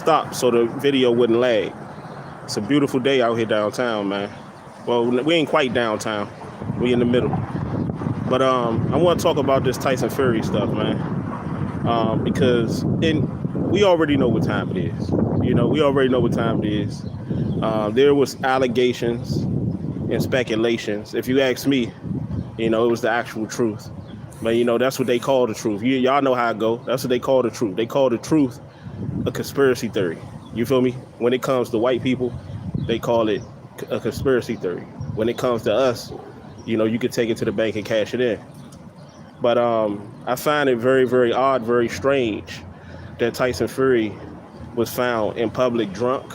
stop so the video wouldn't lag. It's a beautiful day out here downtown, man. Well, we ain't quite downtown. We in the middle. But I want to talk about this Tyson Fury stuff, man. Because we already know what time it is. We already know what time it is. There was allegations and speculations. If you ask me, it was the actual truth. But that's what they call the truth. Y'all know how it go. That's what they call the truth. They call the truth a conspiracy theory. You feel me? When it comes to white people, they call it a conspiracy theory. When it comes to us, you could take it to the bank and cash it in. But I find it very, very odd, very strange that Tyson Fury was found in public drunk,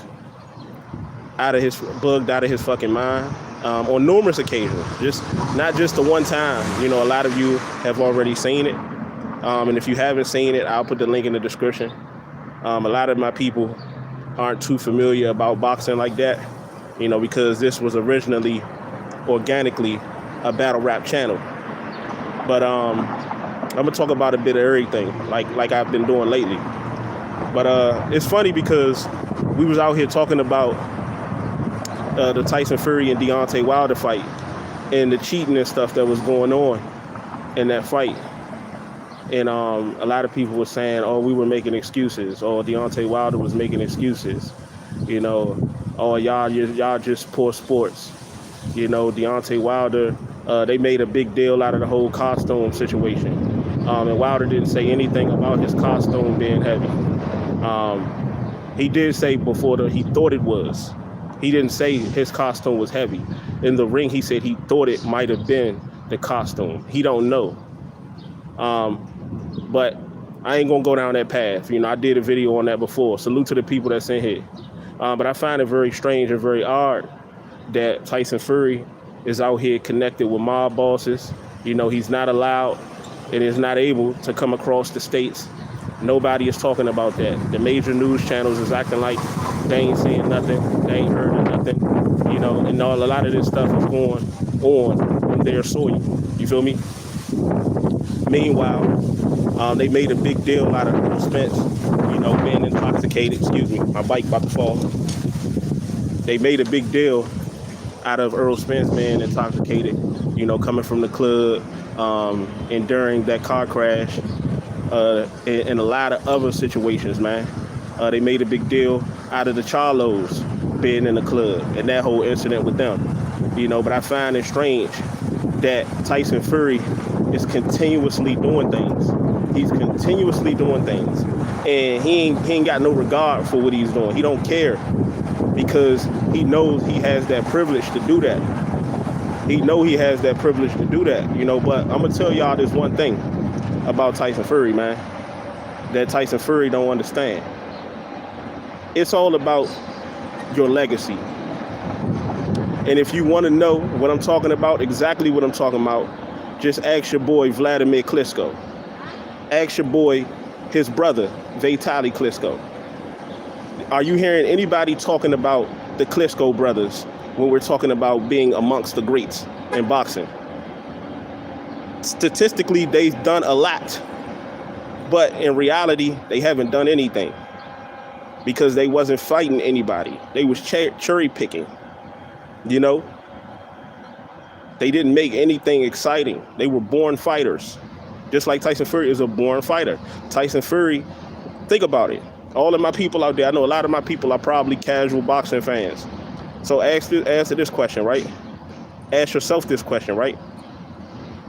bugged out of his fucking mind, on numerous occasions. Not just the one time. A lot of you have already seen it. And if you haven't seen it, I'll put the link in the description. A lot of my people aren't too familiar about boxing like that, because this was originally organically a battle rap channel. But I'm gonna talk about a bit of everything, like I've been doing lately. But it's funny because we was out here talking about the Tyson Fury and Deontay Wilder fight and the cheating and stuff that was going on in that fight. And a lot of people were saying, oh, we were making excuses, or Deontay Wilder was making excuses, oh, y'all just poor sports. Deontay Wilder, they made a big deal out of the whole costume situation. And Wilder didn't say anything about his costume being heavy. He did say before he thought it was. He didn't say his costume was heavy. In the ring, he said he thought it might have been the costume. He don't know. But I ain't gonna go down that path. I did a video on that before. Salute to the people that's in here. But I find it very strange and very odd that Tyson Fury is out here connected with mob bosses. He's not allowed and is not able to come across the states. Nobody is talking about that. The major news channels is acting like they ain't saying nothing. They ain't heard of nothing. And a lot of this stuff is going on their soil. You feel me? Meanwhile, they made a big deal out of Earl Spence, being intoxicated. Excuse me, my bike about to fall. They made a big deal out of Earl Spence being intoxicated, coming from the club, and during that car crash, and a lot of other situations, man. They made a big deal out of the Charlos being in the club and that whole incident with them. But I find it strange that Tyson Fury is continuously doing things. He's continuously doing things. And he ain't got no regard for what he's doing. He don't care because he knows he has that privilege to do that. But I'm going to tell y'all this one thing about Tyson Fury, man, that Tyson Fury don't understand. It's all about your legacy. And if you want to know what I'm talking about, exactly what I'm talking about, just ask your boy Vladimir Klitschko. Ask your boy, his brother, Vitaly Klitschko. Are you hearing anybody talking about the Klitschko brothers when we're talking about being amongst the greats in boxing? Statistically, they've done a lot. But in reality, they haven't done anything. Because they wasn't fighting anybody. They was cherry picking. They didn't make anything exciting. They were born fighters. Just like Tyson Fury is a born fighter. Tyson Fury, think about it. All of my people out there, I know a lot of my people are probably casual boxing fans. So answer this question, right? Ask yourself this question, right?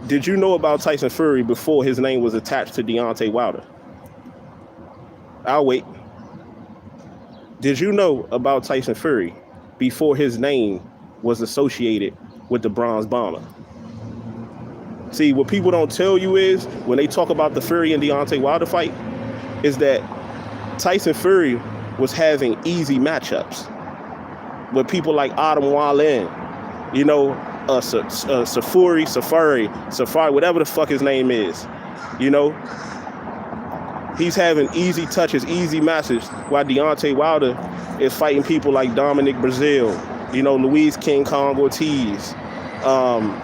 Did you know about Tyson Fury before his name was attached to Deontay Wilder? I'll wait. Did you know about Tyson Fury before his name was associated with the Bronze Bomber? See, what people don't tell you is, when they talk about the Fury and Deontay Wilder fight, is that Tyson Fury was having easy matchups with people like Adam Wallin, Safari, whatever the fuck his name is, He's having easy touches, easy matches, while Deontay Wilder is fighting people like Dominic Brazil, Luis King Kong Ortiz,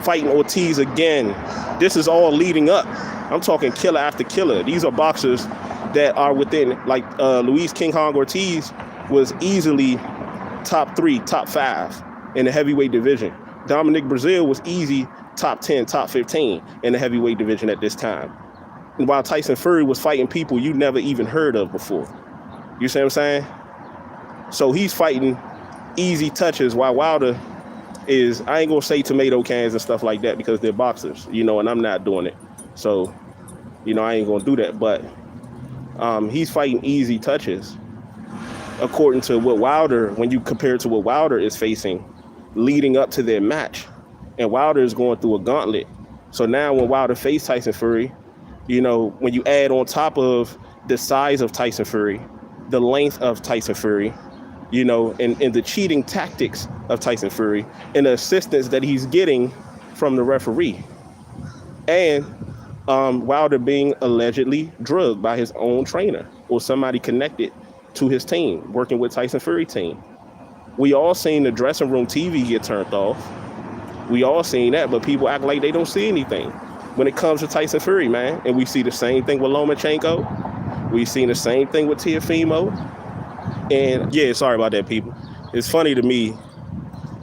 fighting Ortiz again. This is all leading up. I'm talking killer after killer. These are boxers that are within, like Luis King Kong Ortiz was easily top 3, top 5 in the heavyweight division. Dominic Brazil was easy top 10, top 15 in the heavyweight division at this time. And while Tyson Fury was fighting people you never even heard of before. You see what I'm saying? So he's fighting easy touches while Wilder is, I ain't gonna say tomato cans and stuff like that because they're boxers, you know, and I'm not doing it. So, you know, I ain't gonna do that. But he's fighting easy touches according to what Wilder, when you compare it to what Wilder is facing leading up to their match. And Wilder is going through a gauntlet. So now when Wilder faced Tyson Fury, you know, when you add on top of the size of Tyson Fury, the length of Tyson Fury, you know, and the cheating tactics of Tyson Fury, and the assistance that he's getting from the referee, and Wilder being allegedly drugged by his own trainer or somebody connected to his team, working with Tyson Fury team. We all seen the dressing room TV get turned off. We all seen that, but people act like they don't see anything when it comes to Tyson Fury, man. And we see the same thing with Lomachenko. We've seen the same thing with Teofimo. And yeah, sorry about that, people. It's funny to me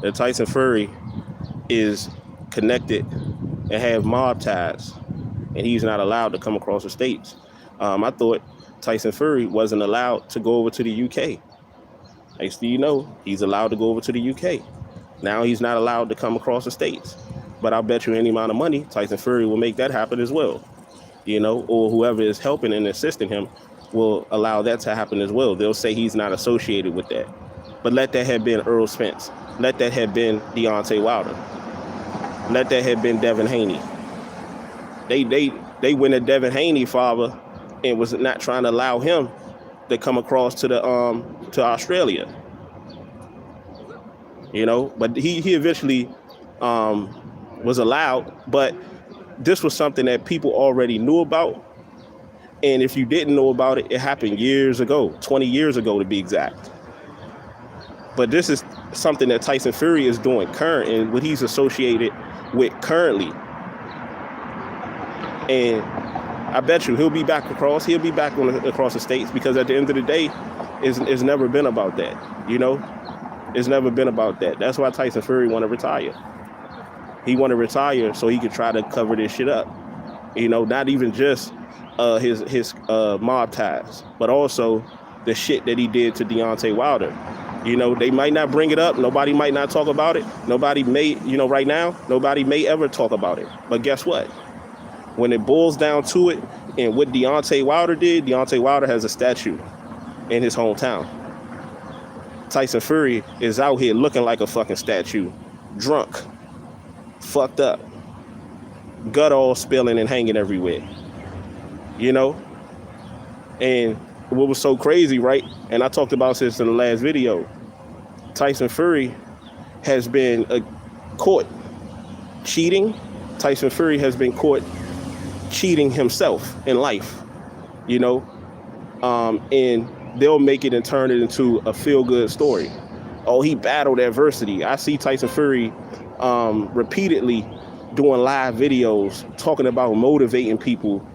that Tyson Fury is connected and have mob ties, and he's not allowed to come across the states. I thought Tyson Fury wasn't allowed to go over to the UK. Next thing you know, he's allowed to go over to the UK. Now he's not allowed to come across the states. But I'll bet you any amount of money, Tyson Fury will make that happen as well. You know, or whoever is helping and assisting him will allow that to happen as well. They'll say he's not associated with that. But let that have been Earl Spence. Let that have been Deontay Wilder. Let that have been Devin Haney. They went at Devin Haney, father, and was not trying to allow him to come across to the to Australia. You know, but he eventually was allowed, but this was something that people already knew about. And if you didn't know about it, it happened years ago, 20 years ago to be exact. But this is something that Tyson Fury is doing current, and what he's associated with currently. And I bet you he'll be back across the states, because at the end of the day, it's never been about that, you know? It's never been about that. That's why Tyson Fury want to retire. He want to retire so he could try to cover this shit up. You know, not even just his mob ties, but also the shit that he did to Deontay Wilder. You know, they might not bring it up. Nobody might not talk about it. Nobody may, you know, right now, nobody may ever talk about it. But guess what? When it boils down to it, and what Deontay Wilder did, Deontay Wilder has a statue in his hometown. Tyson Fury is out here looking like a fucking statue, drunk, fucked up, gut all spilling and hanging everywhere, you know? And what was so crazy, right? And I talked about this in the last video. Tyson Fury has been caught cheating. Tyson Fury has been caught cheating himself in life, you know? And they'll make it and turn it into a feel-good story. Oh, he battled adversity. I see Tyson Fury repeatedly doing live videos talking about motivating people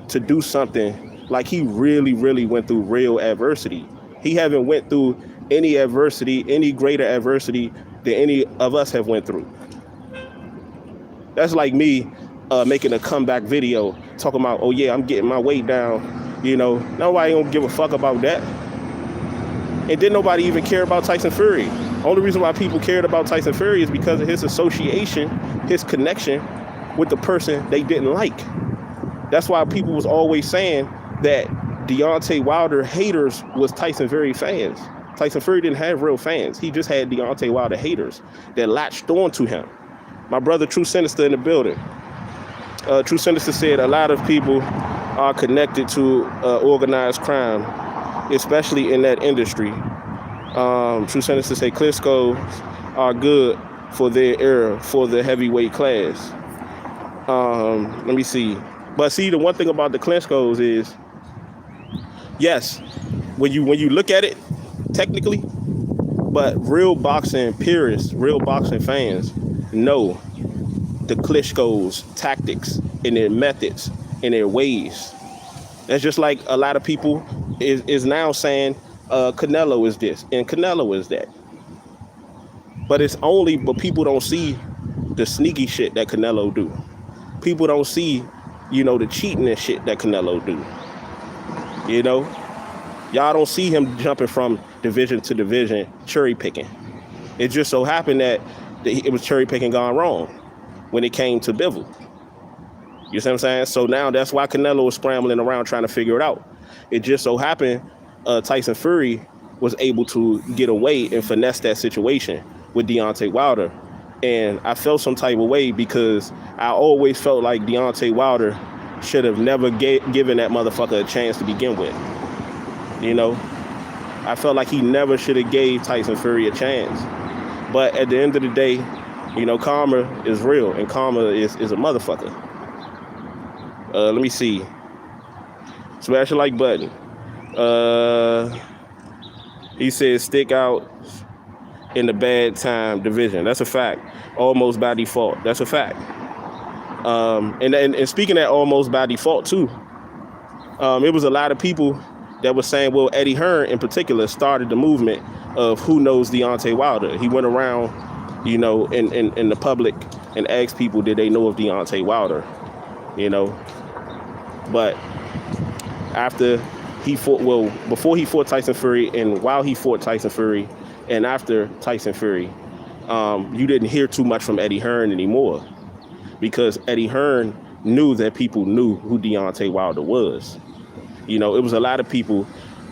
to do something, like he really, really went through real adversity. He haven't went through any adversity, any greater adversity than any of us have went through. That's like me making a comeback video talking about, oh yeah, I'm getting my weight down. You know, nobody don't give a fuck about that. And didn't nobody even care about Tyson Fury. Only reason why people cared about Tyson Fury is because of his association, his connection with the person they didn't like. That's why people was always saying that Deontay Wilder haters was Tyson Fury fans. Tyson Fury didn't have real fans. He just had Deontay Wilder haters that latched on to him. My brother True Sinister in the building. True Sinister said a lot of people are connected to organized crime, especially in that industry. True Sinister said Klitschko's are good for their era, for the heavyweight class. Let me see. But see, the one thing about the Klitschko's is, yes, when you look at it, technically, but real boxing purists, real boxing fans know the Klitschko's tactics and their methods and their ways. That's just like a lot of people is now saying Canelo is this and Canelo is that. But it's only, but people don't see the sneaky shit that Canelo do. People don't see, the cheating and shit that Canelo do. You know, y'all don't see him jumping from division to division, cherry picking. It just so happened that it was cherry picking gone wrong when it came to Bivol. You see what I'm saying? So now that's why Canelo was scrambling around trying to figure it out. It just so happened Tyson Fury was able to get away and finesse that situation with Deontay Wilder. And I felt some type of way because I always felt like Deontay Wilder should have never given that motherfucker a chance to begin with. I felt like he never should have gave Tyson Fury a chance. But at the end of the day, karma is real and karma is a motherfucker. Let me see. Smash the like button. He says stick out in the bad time division. That's a fact. Almost by default. That's a fact. And speaking of almost by default too, it was a lot of people that was saying, well, Eddie Hearn in particular started the movement of who knows Deontay Wilder. He went around, in the public and asked people, did they know of Deontay Wilder? But after he fought, before he fought Tyson Fury and while he fought Tyson Fury and after Tyson Fury, you didn't hear too much from Eddie Hearn anymore because Eddie Hearn knew that people knew who Deontay Wilder was. It was a lot of people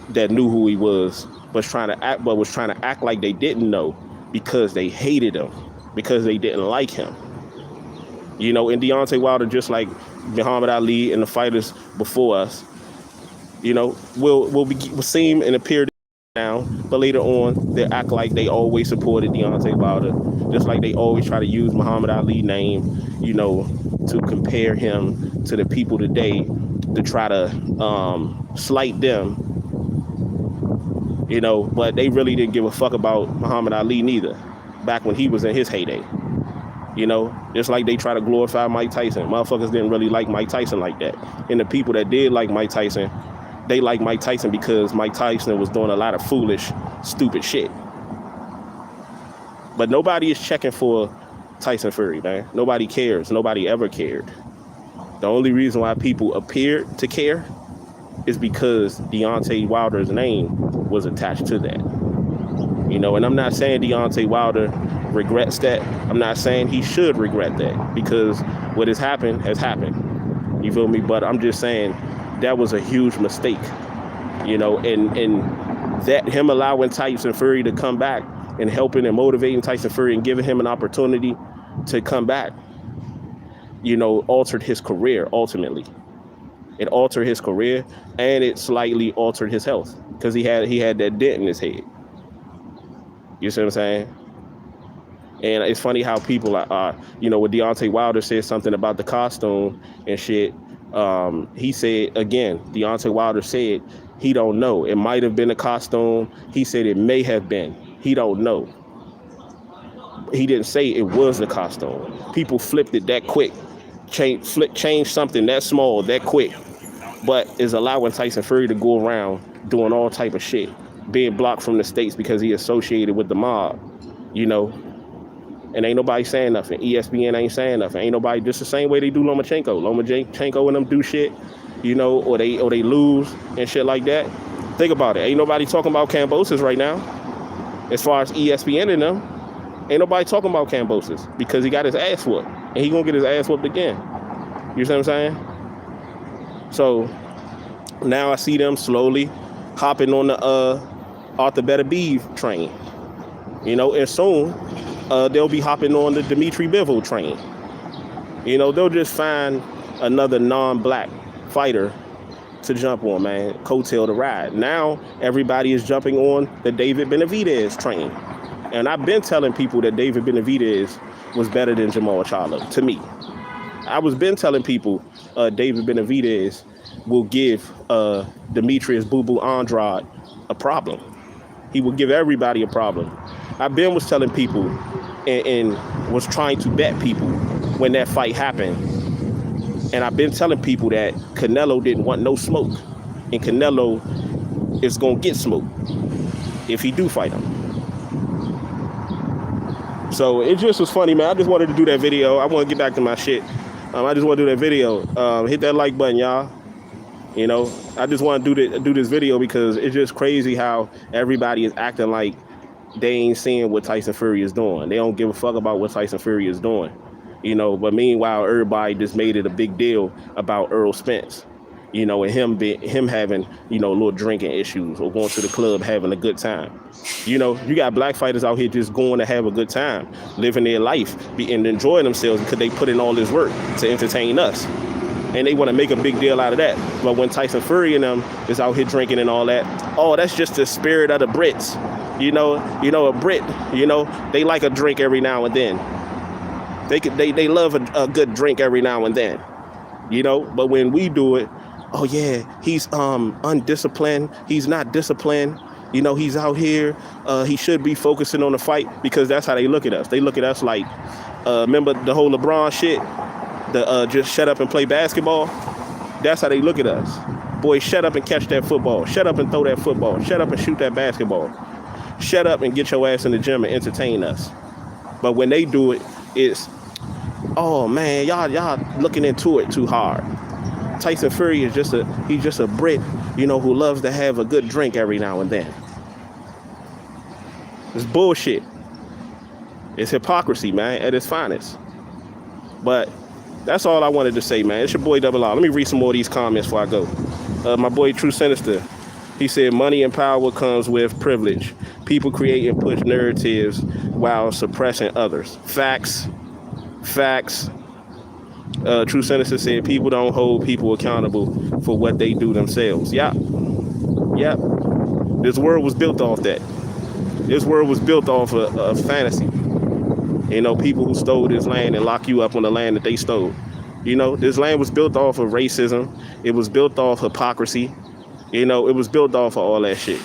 that knew who he was, was trying to act like they didn't know because they hated him, because they didn't like him. And Deontay Wilder, just like Muhammad Ali and the fighters before us, will seem and appear down, but later on they act like they always supported Deontay Wilder, just like they always try to use Muhammad Ali name, to compare him to the people today to try to slight them, but they really didn't give a fuck about Muhammad Ali neither, back when he was in his heyday. Just like they try to glorify Mike Tyson. Motherfuckers didn't really like Mike Tyson like that. And the people that did like Mike Tyson, they like Mike Tyson because Mike Tyson was doing a lot of foolish, stupid shit. But nobody is checking for Tyson Fury, man. Nobody cares. Nobody ever cared. The only reason why people appeared to care is because Deontay Wilder's name was attached to that. And I'm not saying Deontay Wilder regrets that. I'm not saying he should regret that because what has happened has happened. You feel me? But I'm just saying that was a huge mistake, and that him allowing Tyson Fury to come back and helping and motivating Tyson Fury and giving him an opportunity to come back, altered his career ultimately. It altered his career and it slightly altered his health because he had that dent in his head. You see what I'm saying? And it's funny how people are, when Deontay Wilder said something about the costume and shit, he said, again, Deontay Wilder said, he don't know. It might have been a costume. He said it may have been. He don't know. He didn't say it was the costume. People flipped it that quick, changed something that small, that quick, but is allowing Tyson Fury to go around doing all type of shit, being blocked from the States because he associated with the mob, and ain't nobody saying nothing. ESPN ain't saying nothing. Ain't nobody, just the same way they do Lomachenko. Lomachenko and them do shit, or they lose and shit like that. Think about it. Ain't nobody talking about Kambosos right now. As far as ESPN and them, ain't nobody talking about Kambosos because he got his ass whooped and he gonna get his ass whooped again. You see what I'm saying? So now I see them slowly hopping on the Arthur Beterbiev train, and soon they'll be hopping on the Dimitri Bivol train. They'll just find another non-black fighter to jump on, man. Coattail to ride. Now everybody is jumping on the David Benavidez train. And I've been telling people that David Benavidez was better than Jamal Charlo, to me. I was been telling people David Benavidez will give Demetrius Boo Boo Andrade a problem. He will give everybody a problem. I've been was telling people and was trying to bet people when that fight happened. And I've been telling people that Canelo didn't want no smoke, and Canelo is gonna get smoked if he do fight him. So it just was funny, man. I just wanted to do that video. I want to get back to my shit. I just want to do that video. Hit that like button, y'all. You know, I just want to do this video because it's just crazy how everybody is acting like they ain't seeing what Tyson Fury is doing. They don't give a fuck about what Tyson Fury is doing. You know, but meanwhile, everybody just made it a big deal about Earl Spence. You know, and him having, you know, little drinking issues or going to the club having a good time. You know, you got black fighters out here just going to have a good time, living their life and enjoying themselves because they put in all this work to entertain us. And they want to make a big deal out of that. But when Tyson Fury and them is out here drinking and all that, oh, that's just the spirit of the Brits. You know, a Brit, you know, they like a drink every now and then. They love a good drink every now and then. You know, but when we do it, oh yeah, he's undisciplined. He's not disciplined. You know, he's out here. He should be focusing on the fight because that's how they look at us. They look at us like, remember the whole LeBron shit? The just shut up and play basketball. That's how they look at us. Boy, shut up and catch that football. Shut up and throw that football. Shut up and shoot that basketball. Shut up and get your ass in the gym and entertain us. But when they do it, it's, oh man, y'all looking into it too hard. Tyson Fury is just a Brit, you know, who loves to have a good drink every now and then. It's bullshit. It's hypocrisy, man, at its finest. But that's all I wanted to say, man. It's your boy Double R. Let me read some more of these comments before I go. My boy True Sinister, he said, money and power comes with privilege. People create and push narratives while suppressing others. Facts. True Sinister said, people don't hold people accountable for what they do themselves. Yep. This world was built off that. This world was built off of fantasy. You know, people who stole this land and lock you up on the land that they stole. You know, this land was built off of racism. It was built off hypocrisy. You know, it was built off of all that shit.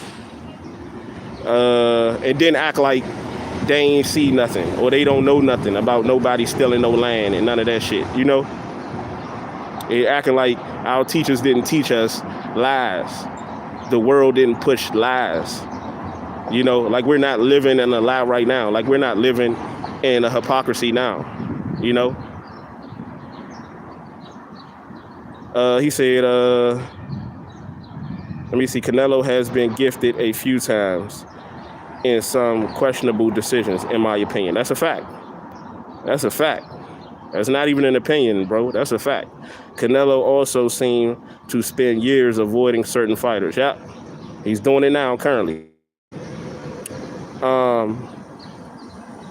And then act like they ain't see nothing or they don't know nothing about nobody stealing no land and none of that shit, you know? They acting like our teachers didn't teach us lies. The world didn't push lies. You know, like we're not living in a lie right now. Like we're not living in a hypocrisy now, you know? He said, let me see, Canelo has been gifted a few times in some questionable decisions, in my opinion. That's a fact. That's a fact. That's not even an opinion, bro. That's a fact. Canelo also seemed to spend years avoiding certain fighters. Yeah, he's doing it now currently.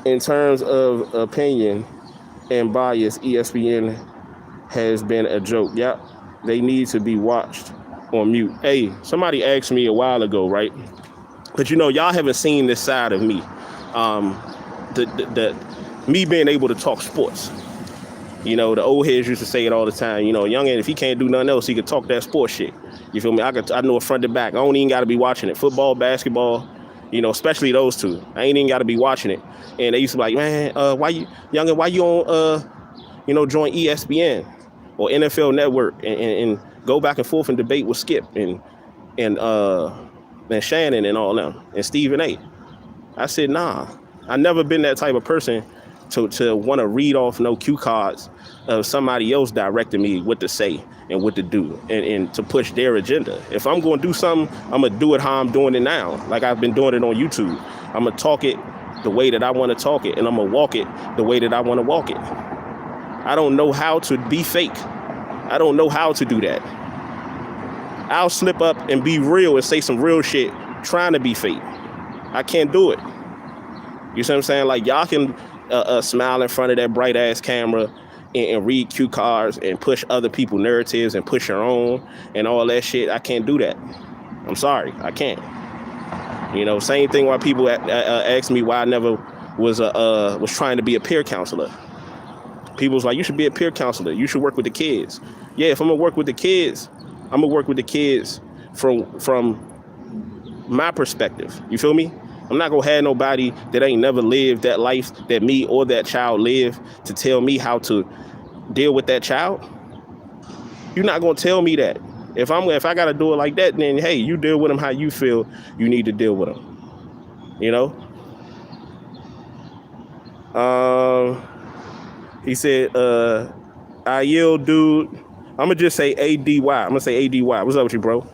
In terms of opinion and bias, ESPN has been a joke. Yep, they need to be watched on mute. Hey, somebody asked me a while ago, right? But you know, y'all haven't seen this side of me. Me being able to talk sports. You know, the old heads used to say it all the time. You know, youngin', if he can't do nothing else, he could talk that sports shit. You feel me? I know it front to back. I don't even got to be watching it. Football, basketball, you know, especially those two. I ain't even got to be watching it. And they used to be like, man, why you on, join ESPN or NFL Network and go back and forth and debate with Skip and Shannon and all them and Stephen A. I said, nah, I never been that type of person to want to read off no cue cards of somebody else directing me what to say and what to do and to push their agenda. If I'm going to do something, I'm going to do it how I'm doing it now. Like I've been doing it on YouTube. I'm going to talk it the way that I want to talk it, and I'm going to walk it the way that I want to walk it. I don't know how to be fake. I don't know how to do that. I'll slip up and be real and say some real shit trying to be fake. I can't do it. You see what I'm saying? Like y'all can smile in front of that bright ass camera and read cue cards and push other people's narratives and push your own and all that shit. I can't do that. I'm sorry, I can't. You know, same thing why people ask me why I never was trying to be a peer counselor. People's like, you should be a peer counselor. You should work with the kids. Yeah, if I'm gonna work with the kids, I'm gonna work with the kids from my perspective. You feel me? I'm not gonna have nobody that ain't never lived that life that me or that child lived to tell me how to deal with that child. You're not gonna tell me that. If I gotta do it like that, then hey, you deal with him how you feel you need to deal with him. You know. He said, I yield, dude. I'm gonna just say ADY. I'm gonna say ADY. What's up with you, bro?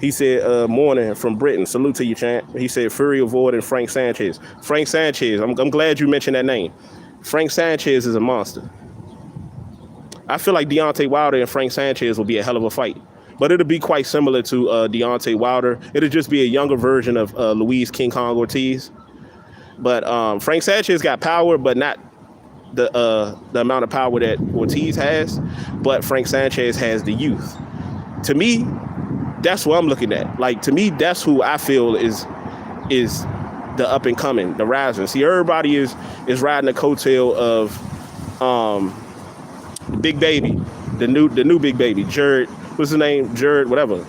He said, morning from Britain. Salute to you, champ. He said, Fury avoiding Frank Sanchez. Frank Sanchez. I'm glad you mentioned that name. Frank Sanchez is a monster. I feel like Deontay Wilder and Frank Sanchez will be a hell of a fight. But it'll be quite similar to Deontay Wilder. It'll just be a younger version of Luis King Kong Ortiz. But Frank Sanchez got power, but not the amount of power that Ortiz has. But Frank Sanchez has the youth. To me, that's what I'm looking at. Like, to me, that's who I feel is the up and coming, the rising. See, everybody is riding the coattail of Big Baby, the new Big Baby, Jared. What's his name? Jared, whatever.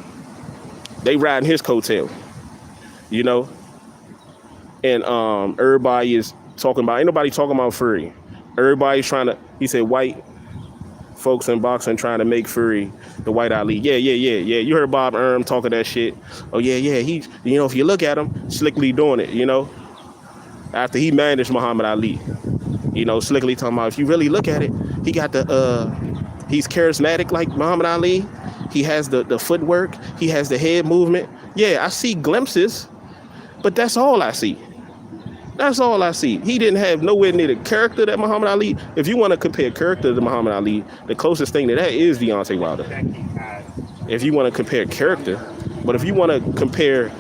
They riding his coattail, you know. And everybody is talking about. Ain't nobody talking about Fury. Everybody's trying to. He said white folks in boxing trying to make Fury the white Ali. Yeah. You heard Bob Erm talking that shit. Oh yeah. He, you know, if you look at him, slickly doing it. You know, after he managed Muhammad Ali, you know, slickly talking about if you really look at it, he got he's charismatic like Muhammad Ali. He has the footwork. He has the head movement. Yeah, I see glimpses, but that's all I see. That's all I see. He didn't have nowhere near the character that Muhammad Ali. If you want to compare character to Muhammad Ali, the closest thing to that is Deontay Wilder. If you want to compare character, but if you want to compare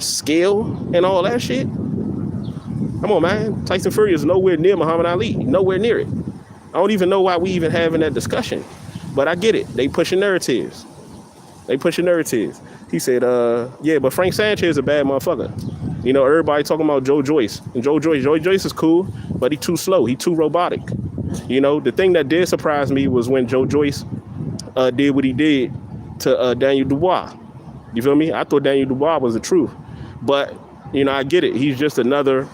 skill and all that shit, come on, man. Tyson Fury is nowhere near Muhammad Ali. Nowhere near it. I don't even know why we even having that discussion. But I get it. They pushing narratives. He said, yeah, but Frank Sanchez is a bad motherfucker. You know, everybody talking about Joe Joyce. And Joe Joyce is cool, but he too slow. He too robotic. You know, the thing that did surprise me was when Joe Joyce did what he did to Daniel Dubois. You feel me? I thought Daniel Dubois was the truth. But, you know, I get it. He's just another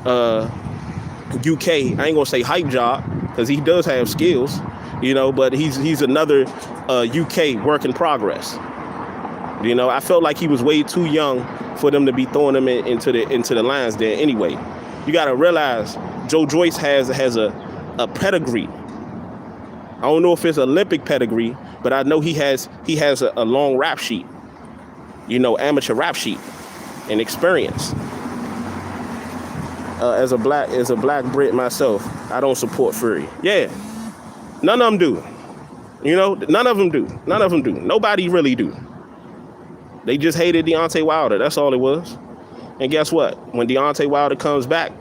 UK, I ain't gonna say hype job, because he does have skills, you know, but he's another UK work in progress. You know, I felt like he was way too young for them to be throwing him into the lines there anyway. You got to realize Joe Joyce has a pedigree. I don't know if it's Olympic pedigree, but I know he has a long rap sheet, you know, amateur rap sheet and experience. As a black Brit myself, I don't support Fury. Yeah, none of them do. You know, none of them do. Nobody really do. They just hated Deontay Wilder. That's all it was. And guess what? When Deontay Wilder comes back,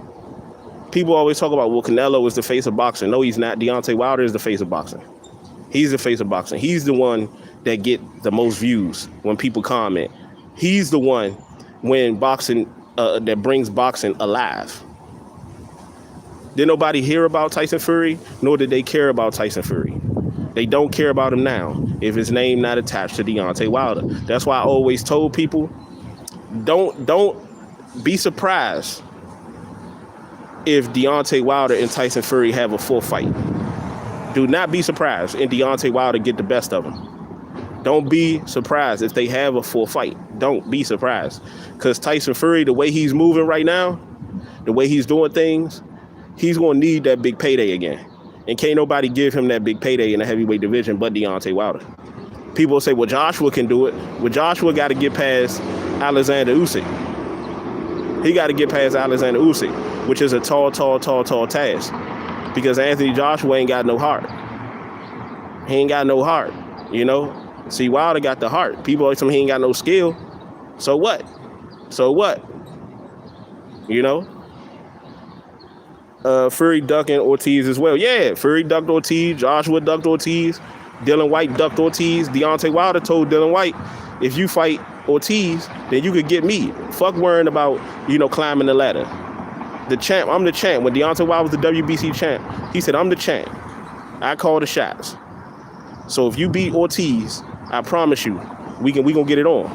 people always talk about, well, Canelo is the face of boxing. No, he's not. Deontay Wilder is the face of boxing. He's the face of boxing. He's the one that get the most views when people comment. He's the one when boxing that brings boxing alive. Did nobody hear about Tyson Fury? Nor did they care about Tyson Fury. They don't care about him now if his name not attached to Deontay Wilder. That's why I always told people, don't be surprised if Deontay Wilder and Tyson Fury have a full fight. Do not be surprised if Deontay Wilder get the best of him. Don't be surprised if they have a full fight. Don't be surprised. Because Tyson Fury, the way he's moving right now, the way he's doing things, he's going to need that big payday again. And can't nobody give him that big payday in the heavyweight division but Deontay Wilder. People say, well, Joshua can do it. Well, Joshua got to get past Alexander Usyk. He got to get past Alexander Usyk, which is a tall task. Because Anthony Joshua ain't got no heart. He ain't got no heart, you know? See, Wilder got the heart. People always tell me he ain't got no skill. So what? You know? Fury ducking Ortiz as well. Yeah, Fury ducked Ortiz. Joshua ducked Ortiz. Dylan White ducked Ortiz. Deontay Wilder told Dylan White, if you fight Ortiz, then you could get me. Fuck worrying about, you know, climbing the ladder. The champ, I'm the champ. When Deontay Wilder was the WBC champ, he said, I'm the champ. I call the shots. So if you beat Ortiz, I promise you, we gonna get it on.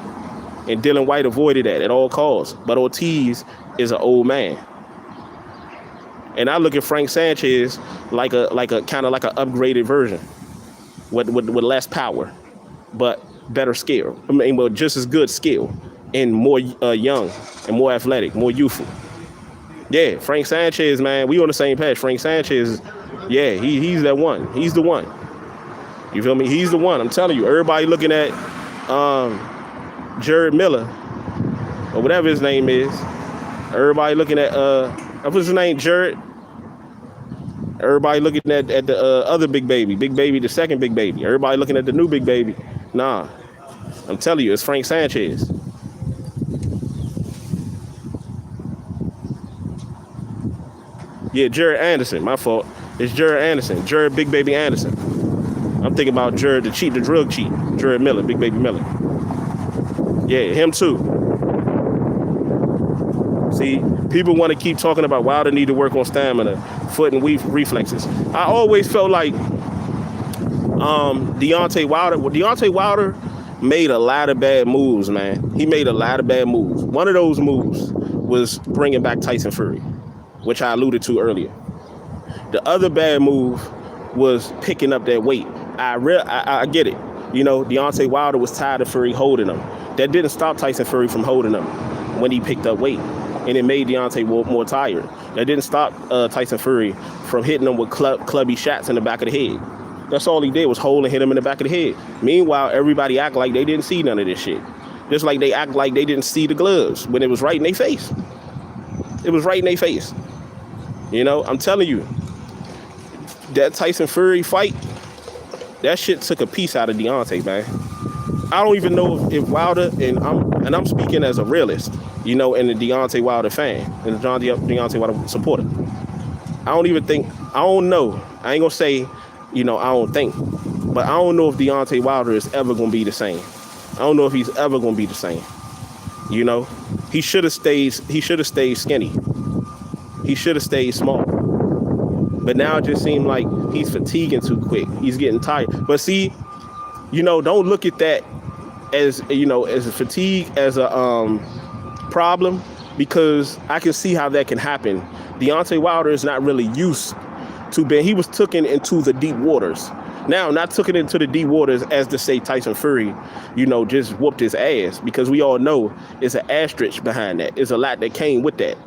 And Dylan White avoided that at all costs. But Ortiz is an old man. And I look at Frank Sanchez like a kind of like an upgraded version. with less power, but better skill. I mean, well, just as good skill and more young and more athletic, more youthful. Yeah, Frank Sanchez, man, we on the same page. Frank Sanchez, yeah, he's that one. He's the one. You feel me? He's the one. I'm telling you, everybody looking at Jared Miller or whatever his name is. Everybody looking at what's his name, Jared. Everybody looking at the other big baby, the second big baby. Everybody looking at the new big baby. Nah, I'm telling you, it's Frank Sanchez. Yeah, Jared Anderson. My fault. It's Jared Anderson. Jared Big Baby Anderson. I'm thinking about Jared the drug cheat. Jared Miller, Big Baby Miller. Yeah, him too. See, people want to keep talking about Wilder need to work on stamina, foot and reflexes. I always felt like Deontay Wilder made a lot of bad moves, man. He made a lot of bad moves. One of those moves was bringing back Tyson Fury, which I alluded to earlier. The other bad move was picking up that weight. I get it. You know, Deontay Wilder was tired of Fury holding him. That didn't stop Tyson Fury from holding him when he picked up weight. And it made Deontay more tired. That didn't stop Tyson Fury from hitting him with clubby shots in the back of the head. That's all he did was hold and hit him in the back of the head. Meanwhile, everybody act like they didn't see none of this shit. Just like they act like they didn't see the gloves when it was right in their face. It was right in their face. You know, I'm telling you, that Tyson Fury fight, that shit took a piece out of Deontay, man. I don't even know if Wilder, and I'm speaking as a realist, you know, and a Deontay Wilder fan, and a Deontay Wilder supporter. I don't know. I ain't gonna say, you know, I don't think, but I don't know if Deontay Wilder is ever gonna be the same. I don't know if he's ever gonna be the same. You know, he should have stayed skinny. He should have stayed small. But now it just seems like he's fatiguing too quick. He's getting tired. But see, you know, don't look at that as, you know, as a fatigue, as a problem, because I can see how that can happen. Deontay Wilder is not really used to being, he was taken into the deep waters. Now, not taken into the deep waters as to say Tyson Fury, you know, just whooped his ass, because we all know it's an asterisk behind that. There's a lot that came with that.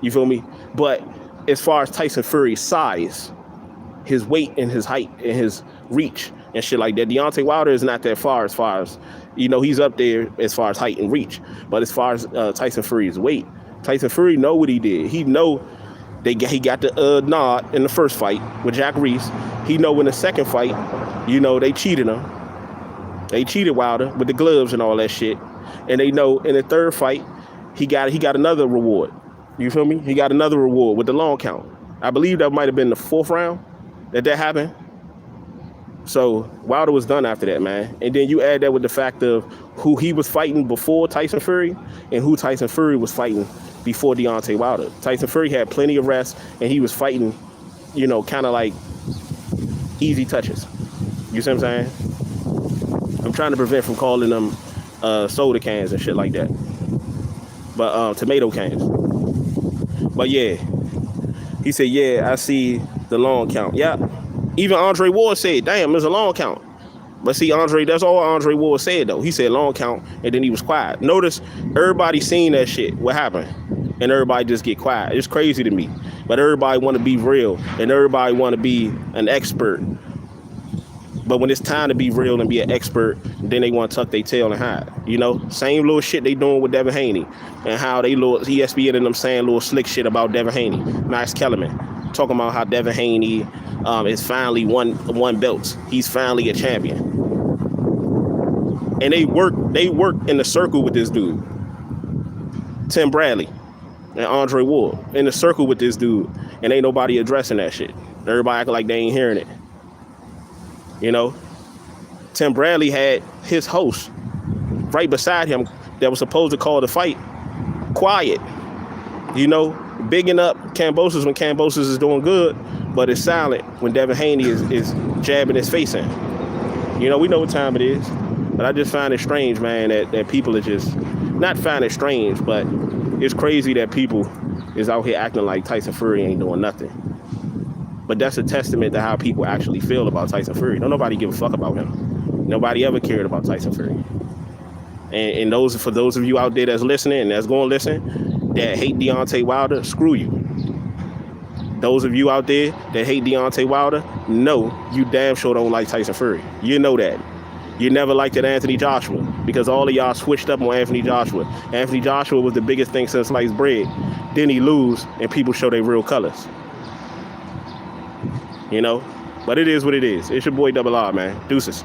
You feel me? But as far as Tyson Fury's size, his weight and his height and his reach and shit like that, Deontay Wilder is not that far as you know, he's up there as far as height and reach. But as far as Tyson Fury's weight, Tyson Fury know what he did. He know he got the nod in the first fight with Jack Reese. He know in the second fight, you know, they cheated him. They cheated Wilder with the gloves and all that shit. And they know in the third fight, he got another reward. You feel me? He got another reward with the long count. I believe that might have been the fourth round that happened. So Wilder was done after that, man. And then you add that with the fact of who he was fighting before Tyson Fury and who Tyson Fury was fighting before Deontay Wilder. Tyson Fury had plenty of rest, and he was fighting, you know, kind of like easy touches. You see what I'm saying? I'm trying to prevent from calling them soda cans and shit like that. But tomato cans. But yeah, he said, yeah, I see the long count. Yeah. Even Andre Ward said, damn, there's a long count. But see, that's all Andre Ward said, though. He said long count, and then he was quiet. Notice everybody seen that shit. What happened? And everybody just get quiet. It's crazy to me. But everybody want to be real, and everybody want to be an expert. But when it's time to be real and be an expert, then they want to tuck their tail and hide. You know, same little shit they doing with Devin Haney, and how they little ESPN and them saying little slick shit about Devin Haney. Max Kellerman talking about how Devin Haney is finally won belts. He's finally a champion. And they work in the circle with this dude, Tim Bradley and Andre Ward, in the circle with this dude, and ain't nobody addressing that shit. Everybody acting like they ain't hearing it. You know, Tim Bradley had his host right beside him that was supposed to call the fight quiet. You know, bigging up Kambosos when Kambosos is doing good, but it's silent when Devin Haney is jabbing his face in. You know, we know what time it is. But I just find it strange, man, that people are just, not find it strange, but it's crazy that people is out here acting like Tyson Fury ain't doing nothing. But that's a testament to how people actually feel about Tyson Fury. Don't nobody give a fuck about him. Nobody ever cared about Tyson Fury. And for those of you out there that's listening and that's going to listen, that hate Deontay Wilder, screw you. Those of you out there that hate Deontay Wilder, no, you damn sure don't like Tyson Fury. You know that. You never liked it Anthony Joshua because all of y'all switched up on Anthony Joshua. Anthony Joshua was the biggest thing since sliced bread. Then he lose and people show their real colors. You know? But it is what it is. It's your boy Double R, man. Deuces.